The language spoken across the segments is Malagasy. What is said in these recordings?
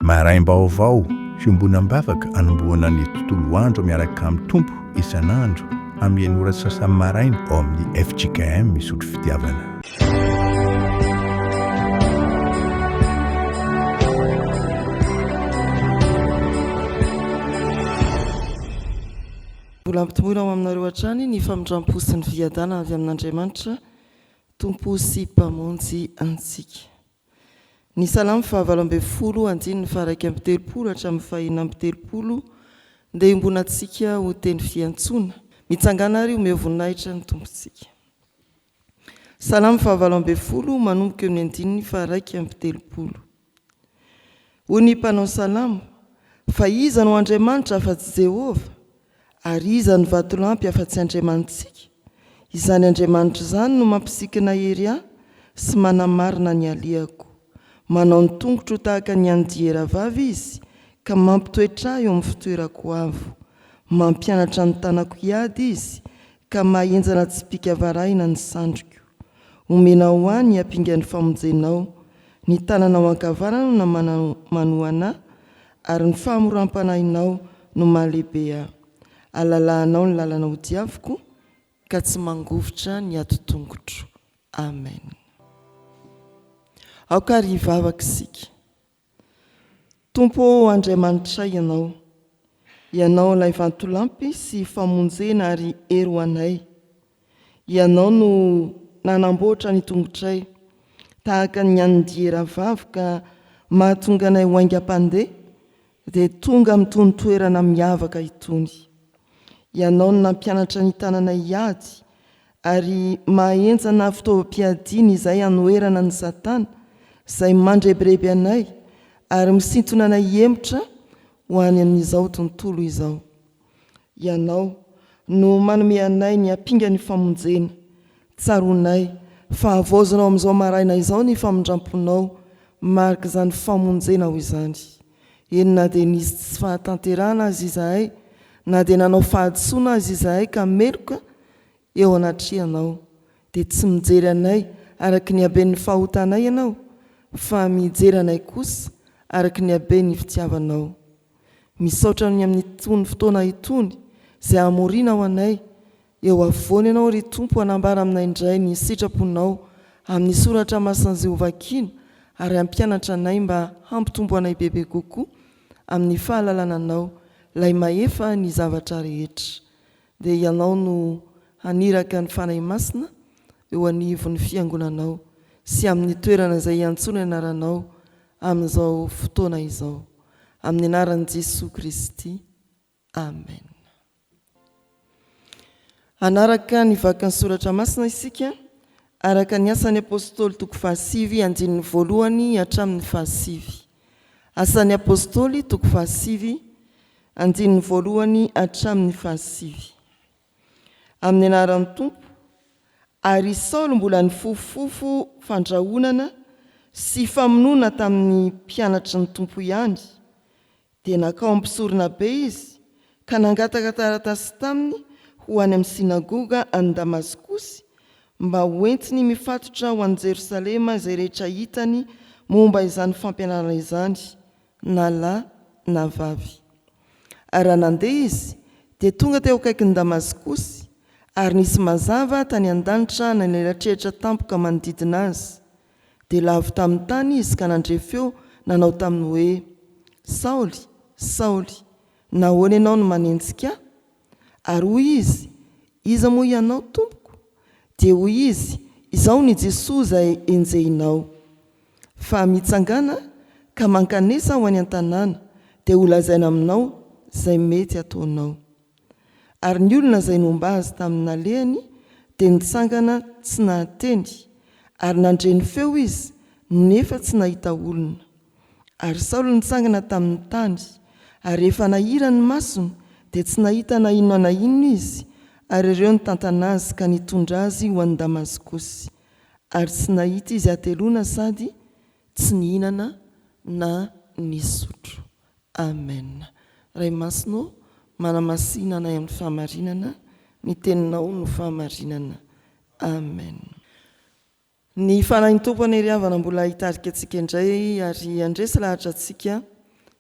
maraim-baovao fiombonam-bavaka anomboana ny tontolo andro miaraka amin'ny tompo isan'andro amin'ny ora sasany maraina ao amin'ny FJKM misotro fitiavana. Mbola ampitomboina ao aminareo hatrany ny famindram-po sy ny viadana avy amin'Andriamanitra tompo sy mpamonjy antsika. Ny salamo fahavalo ambin'ny folo andiny ny faha-raika amby telopolo hatramin'ny fahina amby telopolo dia imbonantsika ho teny fiantsona mitsangana ary omeo voninahitra ny tompontsika. Salamo fahavalo ambin'ny folo manomboka eo ny andiny ny faha-raika amby telopolo. Hoy ny mpanao salamo, fa iza no Andriamanitra afa-tsy Jehova, ary iza ny vatolampy afa-tsy Andriamanitsika. Izany Andriamanitra izany no mampisikina hery ahy sy manamarina ny aliako. Manao ny tongotro tahaka ny andiera vavy izy, ka mampitoetra eo amin'ny fitoerako avo. Mampianatra ny tanako hiady izy, ka mahenjana tsy pikavaraina ny sandriko. Omenao ho any hampinga ny famonjenao, ny tananao ankavanana no manoana, ary ny fahamoram-panahinao no mahalehibe ahy. Alalahanao ny lalana ho diaviko, ka tsy mangovitra ny ato-tongotro. Amen. Aokary hivavaka isika. Tompo Andriamanitra ianao, ianao ilay vantolampy sy famonjena ary hery ho anay. Ianao no nanamboatra ny tongotray, tahaka ny andiera vavy ka mahatonga anay ho aingam-pandeha, dia tonga amin'itony toerana miavaka itony. Ianao no nampianatra ny tananay hiady, ary mahenjana fitaovam-piadiana izay hanoerana ny Satana, izay mandrebireby anay ary misintona anay hemotra ho any amin'izao tontolo izao. Ianao no manome anay ny hampinga ny famonjena. Tsaronay, fa havaozanao amin'izao maraina izao ny famindramponao marika izany famonjena ho izany. Eny na dia nisy tsy fahatanterana azy izahay, na dia nanao fahadisoana azy izahay ka meloka eo anatrehanao, dia tsy mijery anay araka ny haben'ny fahotanay ianao, fa mijery anay kosa araka ny haben'ny fitiavanao. Misaotra ny amin'itony fotoana itony izay amorina ho anay, eo afovoany ianao ry Tompo hanambara aminay indray ny sitraponao amin'ny soratra masan'izay hovakiana, ary hampianatra anay mba hampitombo anay bebe kokoa amin'ny fahalalananao, lay mahefa ny zavatra rehetra. Dia ianao no haniraka ny fanahy masina eo anivon'ny fiangonanao sy amin'ny toerana izay iantsona anaranao amin'izao fotoana izao. Amin'ny anaran'i Jesosy Kristy. Amen. Anaraka ny vakan'ny soratra masina isika, araka ny asan'ny apôstôly toko 7 andininy voalohany hatramin'ny 7. Asan'ny apôstôly toko 7 andininy voalohany hatramin'ny 7. Amin'ny anaran'ny Tompo, ary Saolo mbola ny fofofofo fandrahonana sy famonoana tamin'ny mpianatra ny Tompo ihany, dia nakao ampisorona be izy, ka nangataka taratasy taminy ho any amin'ny sinagoga any Damaskosy, mba hoentiny mifatotra ho any Jerosalema izay rehetra hitany momba izany fampianarana izany, na lahy na vavy. Ary nandeha izy, dia tonga teo akaikin'ny Damaskosy, ary nisy mazava tany an-danitra na nilatrehitra tampoka manodidina azy. Dia lavo tamin'ny tany izy ka nandrefy eo nanao taminy hoe, Saoly, Saoly, nahoana ianao no manenjika? Ary hoy izy, iza moa ianao Tompoko? Dia hoy izy, izao ny Jesosy izay enjehinao. Fa mitsangana ka mankanesa ho any an-tanàna, dia ho lazaina aminao izay mety ataonao. Ary ny olona izay nomba azy tamin'ny nalehany dia nitsangana tsy nahateny, ary nandreny feo izy nefa tsy nahita olona. Ary Saoly nitsangana tamin'ny tany, ary rehefa nahira ny masony dia tsy nahita na inona na inona izy, ary ireo nitantana azy ka nitondra azy ho any Damaskosy. Ary tsy nahita izy ateloana sady tsy nihinana na nisotro. Amen. Ray masonao manamasina anay amin'ny fahamarinana, ny teninao no fahamarinana. Amen. Ny fanahin'ny Tompo any ry havana mbola hitarika antsika indray, ary andresy lahatra antsika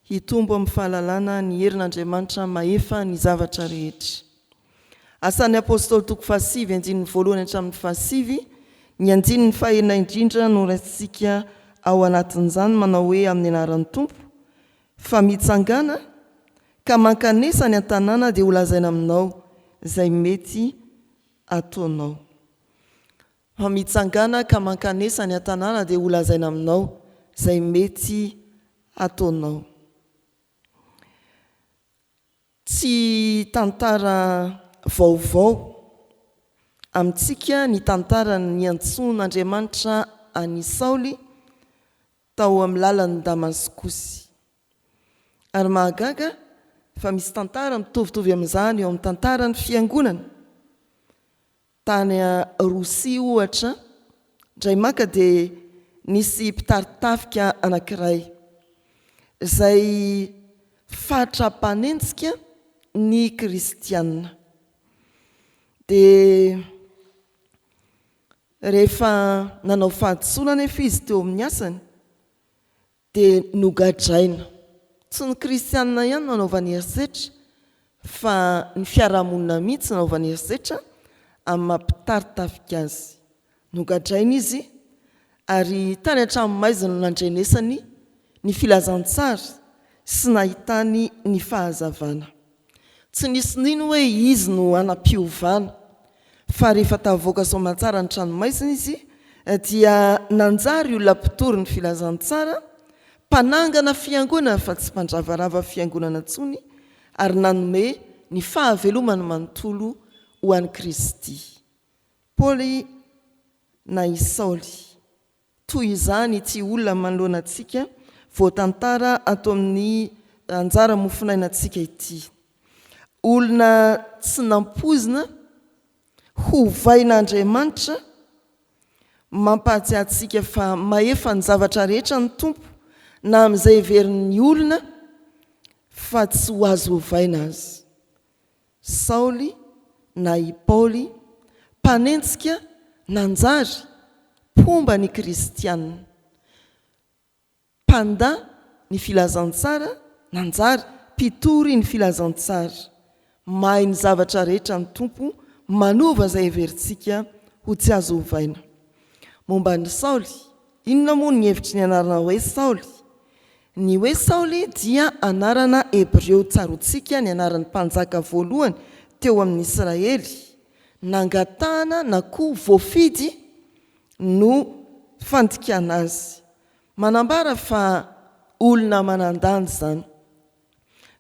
hitombo amin'ny fahalalana ny herin'Andriamanitra mahefa ny zavatra rehetra. Asan'ny apôstôly toko 7 andininy voalohany hatramin'ny 7 ny andininy fahaenina indrindra no raisitsika ao anatin'izany manao hoe amin'ny anaran'ny Tompo fa mitsangana ka mankanesa ny an-tanàna dia ho lazaina aminao izay mety ataonao. Mitsangana ka mankanesa ny an-tanàna dia ho lazaina aminao izay mety ataonao. Tsy tantara vaovao amintsika ny tantara ny antson'Andriamanitra any Saoly tao amin'ny lalan'ny Damaskosy. Ary mahagaga fa misy tantara mitovitovy amin'izany eo amin'ny tantaran'ny fiangonana. Tany Rosia ohatra, indray maka dia nisy mpitaritafika anankiray izay fatra-panenjika ny kristianina. Dia rehefa nanao fahadisolana efa izy teo amin'ny asany dia nogadraina. Tsy ny kristianina ihany no anaovany herisetra fa ny fiarahamonina mihitsy anaovany herisetra amin'ny mampitarintafika azy. Nogadraina izy ary tany hatramin'ny maizina no nandrenesany ny filazantsara sy nahitany ny fahazavana. Tsy nisy nino hoe izy no anam-piovana fa rehefa tavoaka soamantsara ny tranomaizina izy dia nanjary olona mpitory ny filazantsara, mpanangana fiangonana fa tsy mpandravarava fiangonana intsony, ary nanome ny fahavelomany manontolo ho an'i Kristy. Paoly na i Saoly, toy izany ity olona manoloana antsika voatantara ato amin'ny anjara mofinainantsika ity. Olona tsy nampozina hovain'Andriamanitra, mampahatsiahy antsika fa mahefa ny zavatra rehetra ny Tompo na amin'izay heverin'ny olona fa tsy ho azo hovaina azy. Saoly na i Paoly, mpanenjika nanjary pomba ny kristianina, mpanda ny filazantsara nanjary mpitory ny filazantsara, mahay ny zavatra rehetra ny Tompo, manova izay heverintsika ho tsy azo hovaina. Momba ny Saoly, inona moa ny hevitry ny anarana hoe Saoly? Ny hoe Saoly dia anarana Hebreo tsarotsika, ny anaran'ny mpanjaka voalohany teo amin'ny Israely, nangatahana na koa voafidy no fandikana azy. Manambara fa olona manan-danja zany.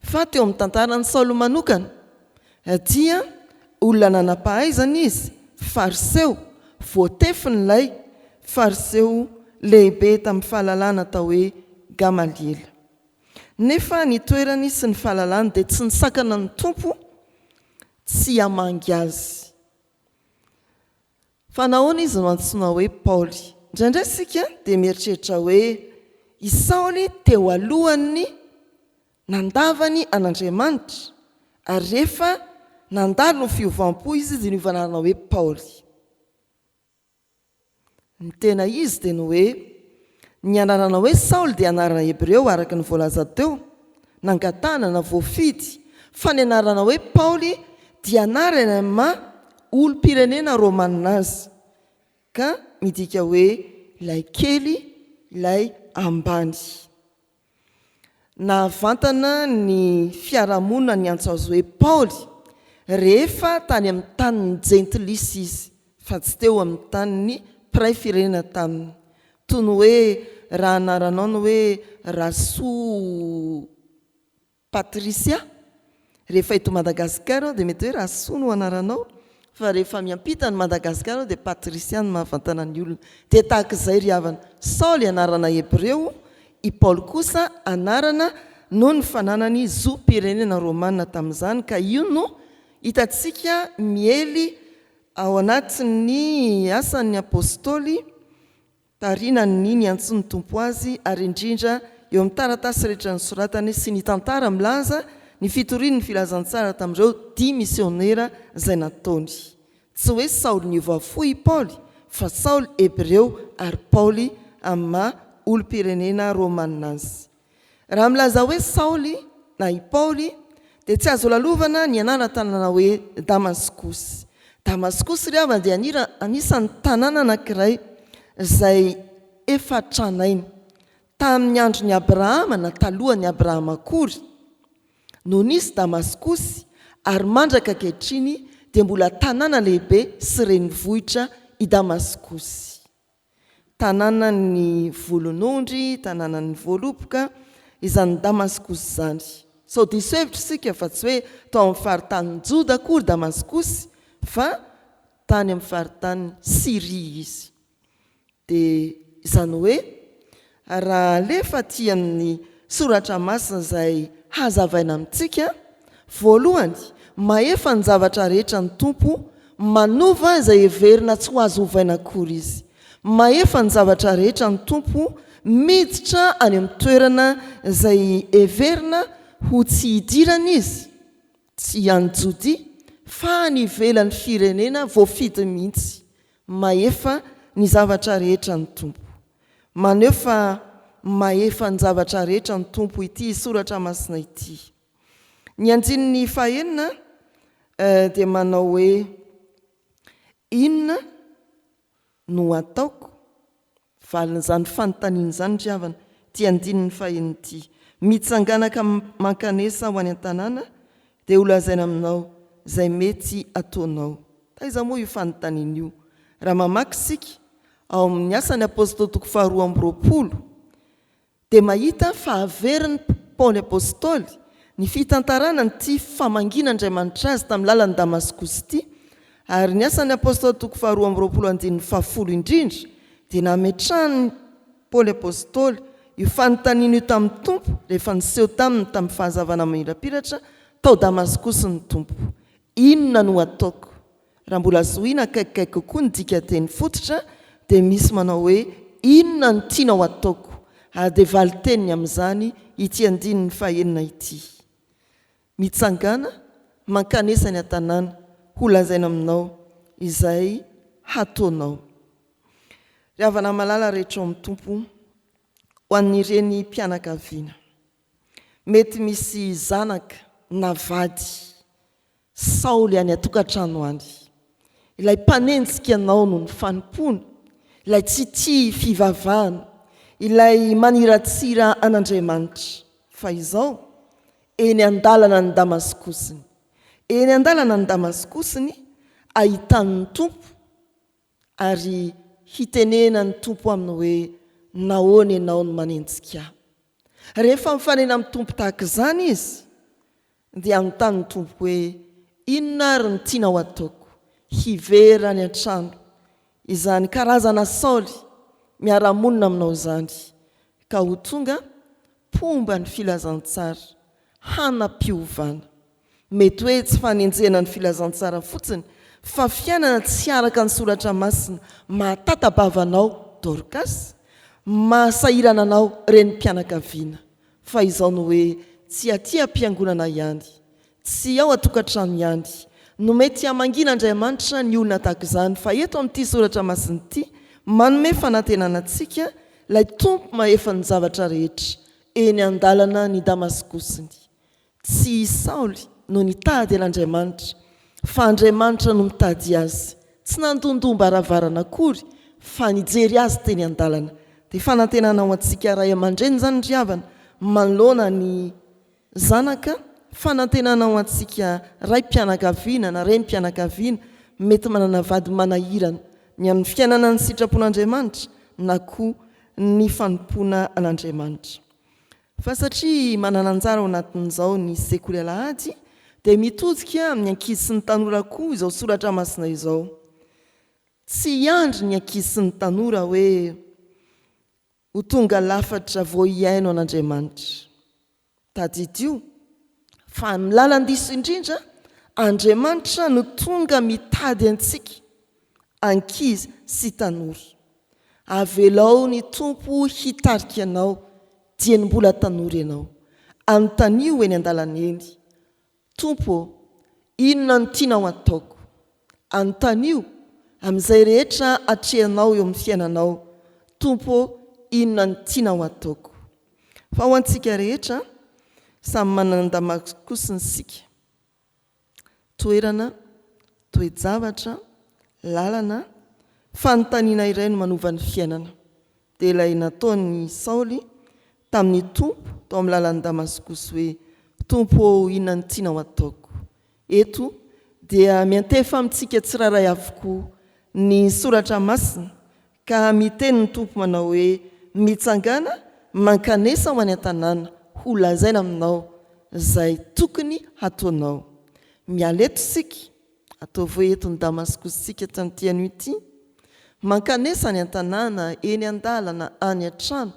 Fa teo amin'ny tantaran'ny Saoly manokana dia olona nanam-pahaizana izy, fariseo, voatefin'ilay fariseo lehibe tamin'ny fahalalana atao hoe Gamaliel. Nefa ny toerany sy ny fahalalana dia tsy nisakana ny Tompo tsy hamangy azy. Fa nahoana izy no antsoina hoe Paoly? Indraindray isika dia mieritreritra hoe i Saoly teo alohany nandavany an'Andriamanitra, ary rehefa nandalo ny fiovam-po izy dia niovanarana hoe Paoly. Ny tena izy dia ny hoe ny anarana hoe Saoly dia anarana Hebreo araka ny voalaza teo, nangatahana na voafidy, fa ny anarana hoe Paoly dia anarana ma olom-pirenena romanina azy, ka midika hoe ilay kely, ilay ambany. Nahavantana ny fiarahamonina ny antso azy hoe Paoly rehefa tany amin'ny tanin'ny Jentilisy izy, fa tsy teo amin'ny tanin'ny mpiray firenena taminy. Toy ny hoe raha anaranao ny hoe Rasoa Patrisia, rehefa eto Madagasikara dia mety hoe Rasoa no anaranao, fa rehefa miampita ny Madagasikara dia Patrisia no mahavantana ny olona. Dia tahaka izay ry havana, Saoly anarana Hebreo, i Paoly kosa anarana no ny fananany zom-pirenena romanina tamin'izany, ka io no hitantsika miely ao anatin'ny asan'ny apôstôly tarinany ny antson'ny Tompo azy, ary indrindra eo amin'ny taratasy rehetra ny soratany sy ny tantara milaza ny fitorian'ny filazantsara tamin'ireo 10 misionera izay nataony. Tsy hoe Saoly niova fo i Paoly, fa Saoly Hebreo ary Paoly amin'ny olom-pirenena romanina azy. raha milaza hoe Saoly na i Paoly dia tsy azo lalovana ny anara tanàna hoe Damaskosy. Damaskosy ry havana dia anisan'ny tanàna anankiray izay efa tranainy tamin'ny andron'ny Abrahama na talohan'ny Abrahama akory no nisy Damaskosy, ary mandraka ankehitriny dia mbola tanàna lehibe sy renivohitra i Damaskosy. Tanàna ny volonondry, tanàna ny voaloboka, izany Damaskosy zany. Sao diso hevitra isika fa tsy hoe tao amin'ny faritany Joda akory Damaskosy, fa tany amin'ny faritany Siria izy. Dia izany hoe raha alefa aty amin'ny soratra masina izay hazavaina amintsika, voalohany maefa ny zavatra rehetra ny Tompo, manova izay heverina tsy ho azo ovaina akory izy. Maefa ny zavatra rehetra ny Tompo, miditra any amin'ny toerana izay heverina ho tsy hidirana izy, tsy hanjody fa ny ivelan'ny firenena voafidy mihitsy. Maefa ny zavatra rehetra ny Tompo. Maneho fa maefa ny zavatra rehetra ny Tompo ity soratra masina ity. Ny andininy fahenina dia manao hoe inona no ataoko, valin'izany fanontaniana izany ry havana, ty andininy fahenina ity. Mitsanganaka mankanesa ho any an-tanàna dia ho lazaina aminao izay mety ataonao. Taiza moa io fanontaniana io? Raha mamaky isika ao amin'ny asan'ny apôstôly toko 2:20 dia mahita fa averin'ny Paoly apôstôly ny fitantarana nyty famangin'Andriamanitra azy tamin'ny lalan'ny Damaskosy ity, ary ny asan'ny apôstôly toko 2:10 indrindra dia nametrahany Paoly apôstôly io fanontaniana io tamin'ny Tompo rehefa niseho tamin'ny fahazavana mirapiratra tao Damaskosy ny Tompo. Inona no ataoko? Raha mbola zohina akaikikaiky kokoa ny dika teny fototra dia misy manao hoe inona no tianao ataoko, ary dia valiteniny amin'izany ity andininy fahenina ity. Mitsangana mankanesa ny an-tanàna, ho lazaina aminao izay hataonao. Ry havana malala rehetra ao amin'ny Tompo, ho an'ireny mpianakaviana, mety misy zanaka na vady Saoly any atokantrano any, ilay mpanenjika anao no ny fanompona, ilay tsy tia fivavahana, ilay maniratsira an'Andriamanitra. Fa izao eny an-dalana ny Damaskosiny, eny an-dalana ny Damaskosiny ahitany Tompo, ary hitenena ny Tompo aminy hoe nahoana ianao no manenjika. Rehefa mifanena amin'ny Tompo tahaka izany izy dia anontany ny Tompo hoe inona ary ny tianao ataoko? Hivera any an-trano izany karazana Saoly miara-monina aminao izany, ka ho tonga pomba ny filazantsara, hanam-piovana. Mety hoe tsy fanenjena ny filazantsara fotsiny, fa fiainana tsy araka ny soratra masina mahatatabavanao Dorcas, mahasahirana anao renim-pianakaviana. Fa izao no hoe tsy aty am-piangonana ihany, tsy ao atokantrano ihany no mety hamangin'Andriamanitra ny olona tahaka izany, fa eto amin'ity soratra masina ity manome fanantenana antsika ilay Tompo maefa ny zavatra rehetra eny an-dalana ny Damaskosiny. Tsy Saoly no nitady an'Andriamanitra, fa Andriamanitra no mitady azy. Tsy nandondom-baravarana akory, fa nijery azy teny an-dalana. Dia fanantenana ho antsika ray aman-dreny zany ry havana, manoloana ny zanaka, fanantenana ho antsika ray mpianakaviana na renim-pianakaviana mety manana vady manahirana ny amin'ny fiainana ny sitrapon'Andriamanitra na koa ny fanompoana an'Andriamanitra. Fa satria manana anjara ao anatin'izao ny sekoly alahady, dia mitodika amin'ny ankizy sy ny tanora koa izao soratra masina izao. Tsy hiandry ny ankizy sy ny tanora hoe ho tonga lafatra vao hiaino an'Andriamanitra. Tadidio fa amin'ny lalan-diso indrindra Andriamanitra no tonga mitady antsika ankizy sy tanora. Avelao ny Tompo hitarika anao dia ny mbola tanora ianao, anontaniao eny an-dalana eny, Tompo, inona no tianao ataoko? Anontaniao amin'izay rehetra atrehanao eo amin'ny fiainanao, Tompo, inona no tianao ataoko? fa ho antsika rehetra samy manana ny damaskusiny sika, toerana, toe-javatra, lalana, fanontaniana iray no manova ny fiainana. Dia ilay nataony Saoly tamin'ny tompo tao amin'ny lalan'ny Damaskus hoe tompo inona ny tianao ataoko. Eto dia miantefa amintsika tsiraray avokoa ny soratra masina ka miteny ny tompo manao hoe mitsangana mankanesa ho any an-tanàna ho lazaina aminao izay tokony hataonao. Mialeto sika ataovy hoe eto ny Damaskus sika tamin'ity anio ity, mankanesa ny an-tanàna eny an-dalana any an-trano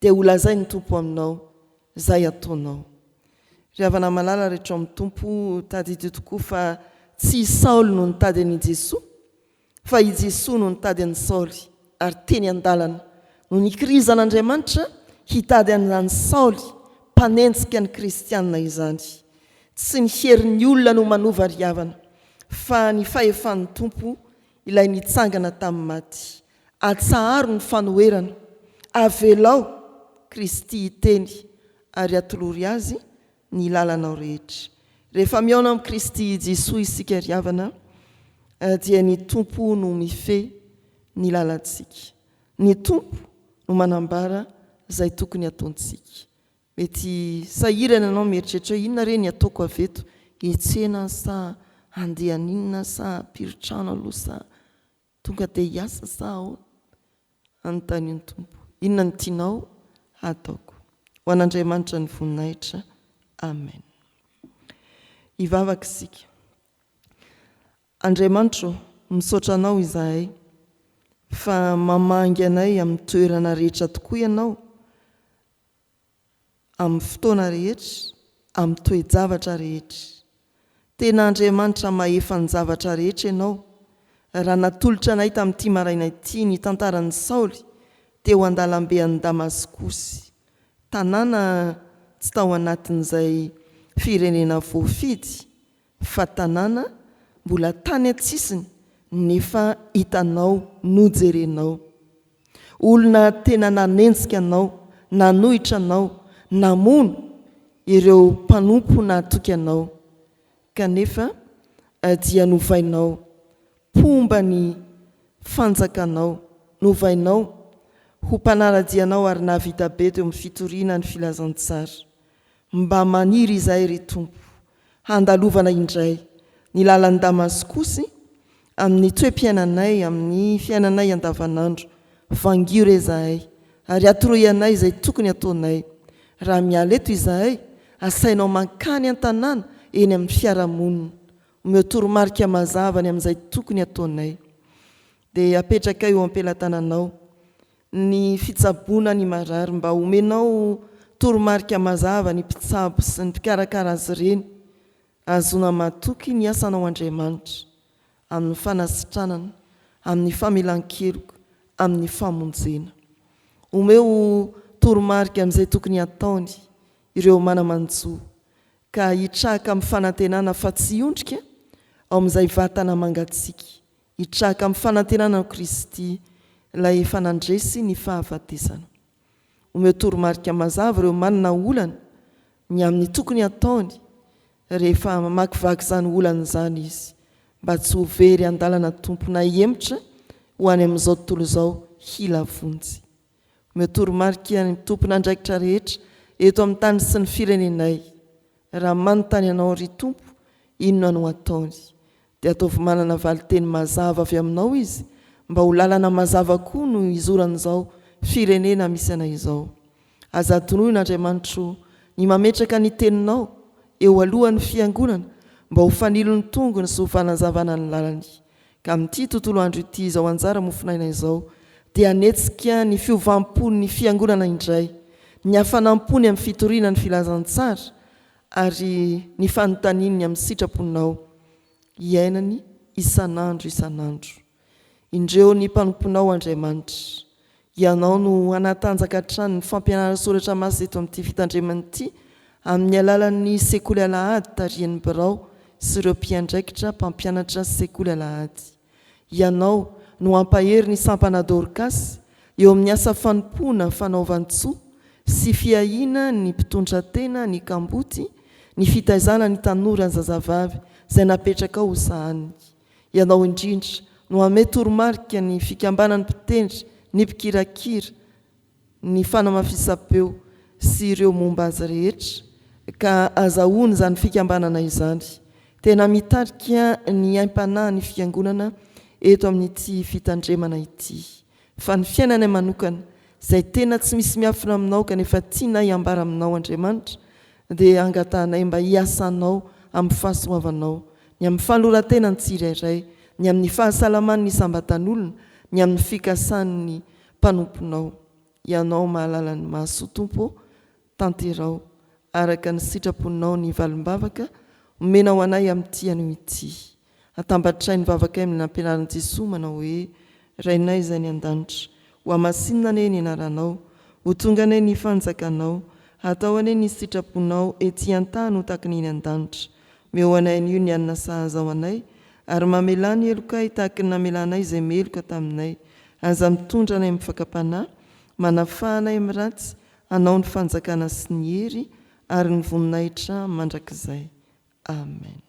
dia ho lazai ny tompo aminao izay ataonao. Ry havana malala rehetra amin'ny tompo, tady ity tokoa fa tsy Saoly no nitady an'i Jesosy fa i Jesosy no nitady an'i Saoly ary teny an-dalana no nikirizan'Andriamanitra hitady an'izany Saoly mpanenjika ny kristianina izany. Tsy ny herin'ny olona no manova ry havana fa ny fahefan'ny tompo ilay nitsangana tamin'ny maty. Atsaharo ny fanoherana, avelao Kristy iteny ary atolory azy ny lalanao rehetra. Rehefa miaona amin'ny Kristy Jesosy isika ry havana dia ny tompo no mifehy ny lalantsika. Ny tompo no manambara izay tokony ataontsika. Mety sahirana ianao mieritreritra hoe inona re ny ataoko aveto, hietsena sa handeha ninona sa piritrano aloha sa tonga dia hiasa sa ao. Anontany ny tompo, inona ny tianao ataoko. Ho an'Andriamanitra ny voninahitra. Amen. Hivavaka isika. Andriamanitra, misaotra anao izahay fa mamangy anay amin'ny toerana rehetra tokoa ianao, amin'ny fotoana rehetra, amin'ny toe-javatra rehetra. Tena Andriamanitra mahefa ny zavatra rehetra ianao. Raha natolotra anay tamin'ity maraina ity ny tantaran'ny Saoly teo an-dalambe an'i Damaskus, tanàna tsy tao anatin'izay firenena voafidy fa tanàna mbola tany an-tsisiny nefa hitanao, nojerenao. Olona tena nanenjika anao, nanohitra anao, namono ireo mpanompo nahatoky anao, kanefa dia novainao, pomba ny fanjakanao, novainao ho mpanaradianao ary nahavita be teo amin'ny fitoriana ny filazantsara. Mba maniry izahay ry tompo, handalovana indray ny lalan'ny Damaskusy amin'ny toe-piainanay, amin'ny fiainanay andavanandro. Vangio re izahay ary atoroyanay izay tokony ataonay. Raha mialeto izahay, asainao mankany an-tanàna eny amin'ny fiarahamonina, omeo toromarika mazava ny amin'izay tokony ataonay. Dia apetraka eo am-pelantananao ny fitsaboana ny marary, mba omenao toromarika mazava ny mpitsabo sy ny mpikarakara azy ireny, azona matoky ny asanao Andriamanitra amin'ny fanasitranana, amin'ny famelan-keloka, amin'ny famonjena. Omeo toromarika amin'izay tokony ataony ireo manamanjoa, ka hitraka amin'ny fanantenana fa tsy ondrika ao amin'izay vatana mangatsiaka, hitraka amin'ny fanantenana Kristy ilay fanandresy ny fahafatesana. Omeo toromarika mazava ireo manana olana ny amin'ny tokony ataony rehefa mamakivaky izany olana izany izy, mba tsy ho very an-dalana tompona hiemotra ho any amin'izao tontolo izao hilavonjy. Omeo toromarika ny tompona andraikitra rehetra eto amin'ny tany sy ny firenenay. Raha manontany anao ry tompo, inona no ataony? Dia ataovy manana valiteny mazava avy aminao izy, mba ho lalana mazava koa no izoran'izao firenena misy anay izao. Aza tonoina Andriamanitra ny mametraka ny teninao eo alohan'ny fiangonana, mba ho fanilony tongony sy ho fanazavana ny lalany. Ka amin'ity tontolo andro ity izao anjara mofinaina izao, dia anetsika ny fiovampony ny fiangonana indray, ny hafanampony amin'ny fitoriana ny filazantsara ary ny fanontaniany amin'ny sitraponao iainany isanandro isanandro. Indreo ny mpanomponao Andriamanitra, ianao no anatanjaka hatrany ny fampianarana soratra masina eto amin'ity fitandremana ity amin'ny alalan'ny sekoly alahady tarian'ny birao sy ireo mpiandraikitra mpampianatra sekoly alahady. Ianao no ampahery ny sampana Dorcas eo amin'ny asa fanompoana fanaovantsoa sy fiahina ny mpitondra tena ny kamboty ny fitaizana ny tanora ny zazavavy izay napetraka ao sahany ianao indrindra no ame toromarika ny fikambanany mpitendry ny mpikirakira ny fanamafisam-peo sy ireo momba azy rehetra ka azahoany izany fikambanana izany tena mitarika ny aim-panahy ny fiangonana eto amin'ity fitandremana ity fa ny fiainana manokana izay tena tsy misy miafina aminao kanefa tiana iambara aminao Andriamanitra dia angatanay mba hiasanao amin'ny fahasoavanao ny amin'ny fanoratena ny tsirairay ny amin'ny fahasalaman'ny sambatan'olona ny amin'ny fikasan'ny mpanomponao ianao mahalala ny mahasoa tompo tanterao araka ny sitraponao ny valimbavaka omenao anay amin'ity anio ity atambatray ny vavaka amin'ny nampianaran'i Jesosy manao hoe rainay izay ny an-danitra ho amasinina ane ny anaranao ho tonga ane ny fanjakanao atao ane ny sitraponao ety an-tany ho tahaka ny an-danitra meo anay an'io ny anina sahaza ao anay ary mamelany elokay tahaka ny namelanay izay meloka taminay aza mitondra anay amin'ny fakapanahy manafahanay amin'ny ratsy anao ny fanjakana sy ny hery ary ny voninahitra mandrakizay amen.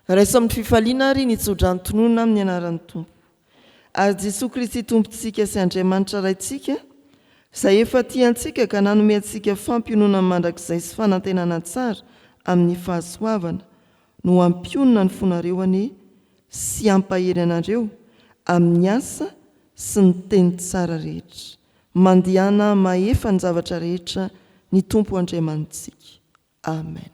Raiso amin'ny fifaliana ary nitsodra antonona amin'ny anaran'ny tompo ary Jesosy Kristy tompontsika sy Andriamanitra raintsika izay efa tiantsika ka nanome antsika fampionona mandrakizay sy fanantenana tsara amin'ny fahasoavana no ampionona ny fonareo sy ampahery anareo amin'ny asa sy ny teny tsara rehetra mandihana maefa ny zavatra rehetra ny tompo Andriamanitsika amen.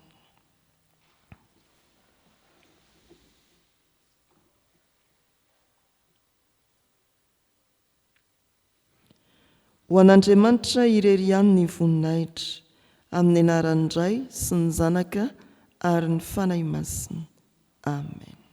Ho an'Andriamanitra irery ihany ny voninahitra amin'ny anaran'ny Ray sy ny Zanaka ary ny fanahy masina amen.